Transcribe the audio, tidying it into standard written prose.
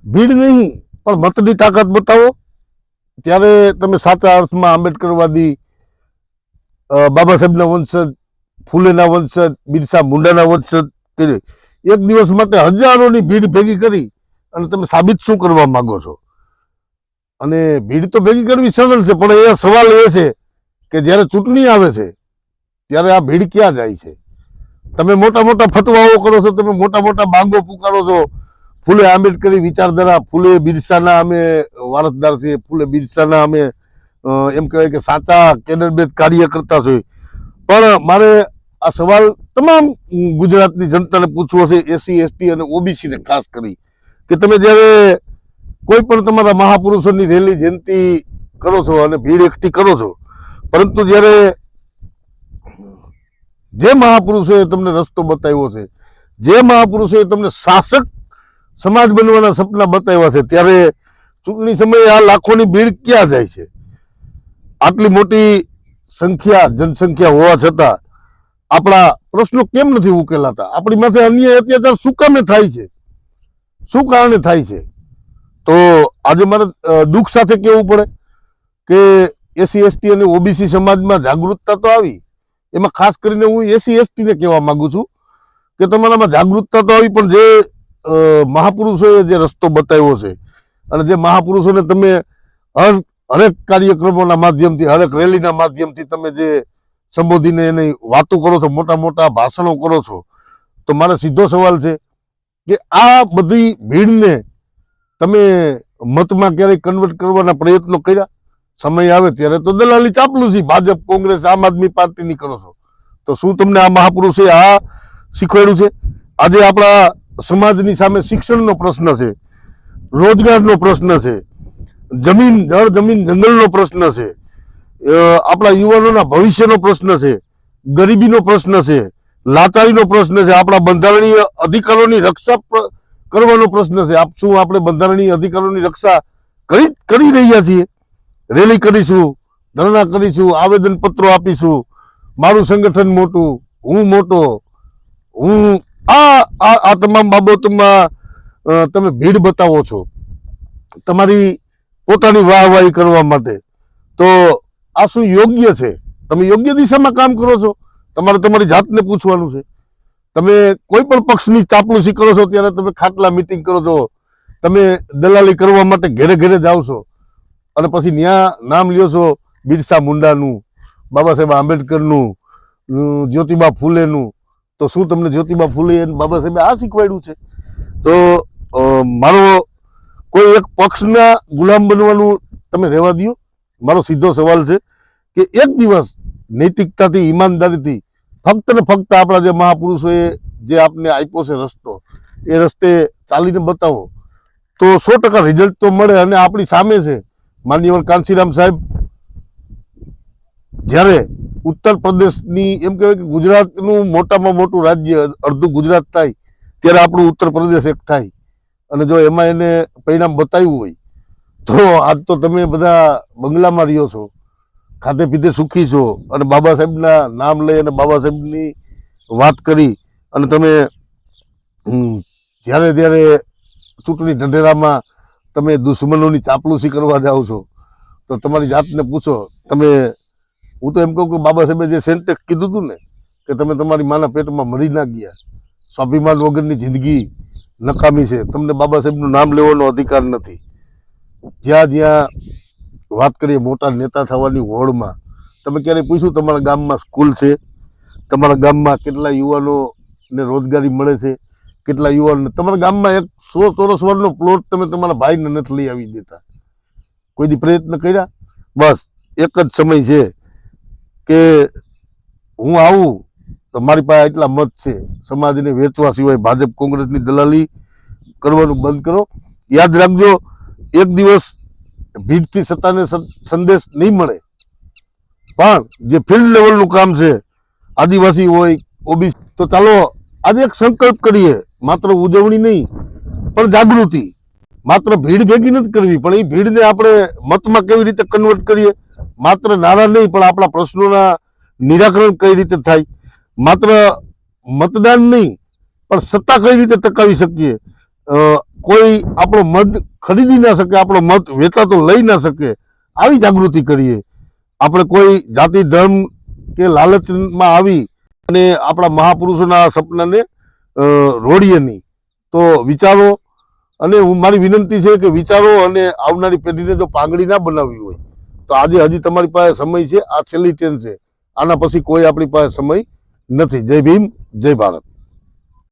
ભીડ નહીં પણ મતની તાકાત બતાવો, ત્યારે તમે સાચા અર્થમાં આંબેડકરવાદી, બાબા સાહેબના વંશજ, ફૂલેના વંશજ, બિરસા મુંડાના વંશજ કે એક દિવસ માટે હજારોની ભીડ ભેગી કરી અને તમે સાબિત શું કરવા માંગો છો? અને ભીડ તો ભેગી કરવી સરળ છે, પણ એ સવાલ એ છે કે જ્યારે ચૂંટણી આવે છે ત્યારે આ ભીડ ક્યાં જાય છે? તમે મોટા મોટા ફતવાઓ કરો છો, તમે મોટા મોટા બાંગો પુકારો છો, ફૂલે આંબેડકરી વિચારધારા, ફૂલે બિરસાના અમે વારસદાર છીએ, ફૂલે બિરસાના અમે એમ કહેવાય કે સાચા કેડરબેઝ કાર્યકર્તા છે. પણ મારે આ સવાલ તમામ ગુજરાતની જનતાને પૂછવો છે, એસસી એસટી અને ઓબીસીને ખાસ કરી, કે તમે જ્યારે કોઈ પણ તમારા મહાપુરુષોની રેલી જયંતિ કરો છો અને ભીડ એકઠી કરો છો, પરંતુ જ્યારે જે મહાપુરુષોએ તમને રસ્તો બતાવ્યો છે, જે મહાપુરુષોએ તમને શાસક સમાજ બનવાના સપના બતાવ્યા છે, ત્યારે ચૂંટણી સમયે આ લાખોની ભીડ ક્યાં જાય છે? આટલી મોટી સંખ્યા, જનસંખ્યા હોવા છતાં આપણા પ્રશ્નો કેમ નથી ઉકેલાતા? આપણી માથે અન્યાય અત્યાચાર શું કામે થાય છે? શું કારણે થાય છે? તો આજે મારે દુઃખ સાથે કહેવું પડે કે એસસી એસટી અને ઓબીસી સમાજમાં જાગૃતતા તો આવી, એમાં ખાસ કરીને હું એસસી એસટીને કહેવા માંગુ છું કે તમારામાં જાગૃતતા તો આવી, પણ જે મહાપુરુષોએ જે રસ્તો બતાવ્યો છે અને જે મહાપુરુષોને તમે હરેક કાર્યક્રમોના માધ્યમથી, હરેક રેલીના માધ્યમથી તમે જે સંબોધીને એની વાતો કરો છો, મોટા મોટા ભાષણો કરો છો, તો મારો સીધો સવાલ છે કે આ બધી ભીડને તમે મતમાં ક્યારેય કન્વર્ટ કરવાના પ્રયત્નો કર્યા? સમય આવે ત્યારે તો દલાલી ચાપલુસી ભાજપ, કોંગ્રેસ, આમ આદમી પાર્ટીની કરો છો. તો શું તમને આ મહાપુરુષે આ શીખવાડ્યું છે? આજે આપણા સમાજની સામે શિક્ષણનો પ્રશ્ન છે, રોજગારનો પ્રશ્ન છે, જમીન, જળ જમીન જંગલનો પ્રશ્ન છે, આપણા યુવાનોના ભવિષ્યનો પ્રશ્ન છે, ગરીબીનો પ્રશ્ન છે, લાચારીનો પ્રશ્ન છે, આપણા બંધારણીય અધિકારોની રક્ષા કરવાનો પ્રશ્ન છે. શું આપણે બંધારણીય અધિકારોની રક્ષા કરી રહ્યા છીએ? રેલી કરીશું, ધરણા કરીશું, આવેદન પત્રો આપીશું, મારું સંગઠન મોટું, હું મોટો, હું આ તમામ બાબતોમાં તમે ભીડ બતાવો છો તમારી પોતાની વાહવાહી કરવા માટે. તો આ શું યોગ્ય છે? તમે યોગ્ય દિશામાં કામ કરો છો? તમારે તમારી જાતને પૂછવાનું છે. તમે કોઈ પણ પક્ષની ચાપલુસી કરો છો ત્યારે તમે ખાટલા મીટિંગ કરો છો, તમે દલાલી કરવા માટે ઘેરે ઘેરે જાઓ છો અને પછી ત્યાં નામ લ્યો છો બિરસા મુંડાનું, બાબા સાહેબ આંબેડકરનું, જ્યોતિબા ફૂલેનું. તો શું તમને જ્યોતિબા ફૂલે અને બાબા સાહેબે આ શીખવાડ્યું છે? તો મારો કોઈ એક પક્ષના ગુલામ બનવાનું તમે રહેવા દો. મારો સીધો સવાલ છે કે એક દિવસ નૈતિકતાથી, ઈમાનદારીથી ફક્ત ને ફક્ત આપણા જે મહાપુરુષોએ જે આપને આપ્યો છે રસ્તો, એ રસ્તે ચાલીને બતાવો તો 100% રિઝલ્ટ તો મળે. અને આપણી સામે છે માનનીય કાંશીરામ સાહેબ, જ્યારે ઉત્તર પ્રદેશની, એમ કહેવાય કે ગુજરાતનું મોટામાં મોટું રાજ્ય અડધું ગુજરાત થાય ત્યારે આપણું ઉત્તર પ્રદેશ એક થાય, અને જો એમાં એને પરિણામ બતાવ્યું હોય તો આજ તો તમે બધા બંગલામાં રહ્યો છો, ખાતે પીતે સુખી છો, અને બાબા સાહેબના નામ લઈ અને બાબા સાહેબની વાત કરી અને તમે જ્યારે જ્યારે ચૂંટણી ઢંઢેરામાં તમે દુશ્મનોની ચાપલુસી કરવા જાઓ છો, તો તમારી જાતને પૂછો. તમે, હું તો એમ કહું કે બાબા સાહેબે જે સેન્ટેક્સ કીધું હતું ને કે તમે તમારી માના પેટમાં મરી ના ગયા, સ્વાભિમાન વગરની જિંદગી નકામી છે, તમને બાબા સાહેબનું નામ લેવાનો અધિકાર નથી. જ્યાં જ્યાં વાત કરીએ મોટા નેતા થવાની હોડમાં, તમે ક્યારેય પૂછ્યું તમારા ગામમાં સ્કૂલ છે? તમારા ગામમાં કેટલા યુવાનોને રોજગારી મળે છે? કેટલા યુવાનો? તમારા ગામમાં એક 100 ચોરસ વર્ષનો પ્લોટ તમે તમારા ભાઈને નથી લઈ આવી દેતા? કોઈ દી પ્રયત્ન કર્યા? બસ એક જ સમય છે કે હું આવું તો મારી પાસે એટલા મત છે, સમાજને વેચવા સિવાય ભાજપ કોંગ્રેસની દલાલી કરવાનું બંધ કરો. યાદ રાખજો, એક દિવસ ભીડથી સત્તાને સંદેશ નહીં મળે, પણ જે ફિલ્ડ લેવલનું કામ છે, આદિવાસી હોય, ઓબીસી, તો ચાલો આજે એક સંકલ્પ કરીએ, માત્ર ઉજવણી નહીં પણ જાગૃતિ. માત્ર ભીડ ભેગી નથી કરવી, પણ એ ભીડને આપણે મતમાં કેવી રીતે કન્વર્ટ કરીએ, માત્ર નારા નહીં પણ આપણા પ્રશ્નોના નિરાકરણ કઈ રીતે થાય, માત્ર મતદાન નહીં પણ સત્તા કઈ રીતે ટકાવી શકીએ, કોઈ આપણો મત ખરીદી ના શકે, આપણો મત વેચાતો લઈ ના શકે, આવી જાગૃતિ કરીએ. આપણે કોઈ જાતિ ધર્મ કે લાલચમાં આવી અને આપણા મહાપુરુષોના સપનાને રોડીએ નહીં. તો વિચારો, અને મારી વિનંતી છે કે વિચારો, અને આવનારી પેઢીને જો પાંગડી ના બનાવવી હોય તો આજે હજી તમારી પાસે સમય છે. આ છેલ્લી ટ્રેન છે, આના પછી કોઈ આપણી પાસે સમય નથી. જય ભીમ, જય ભારત.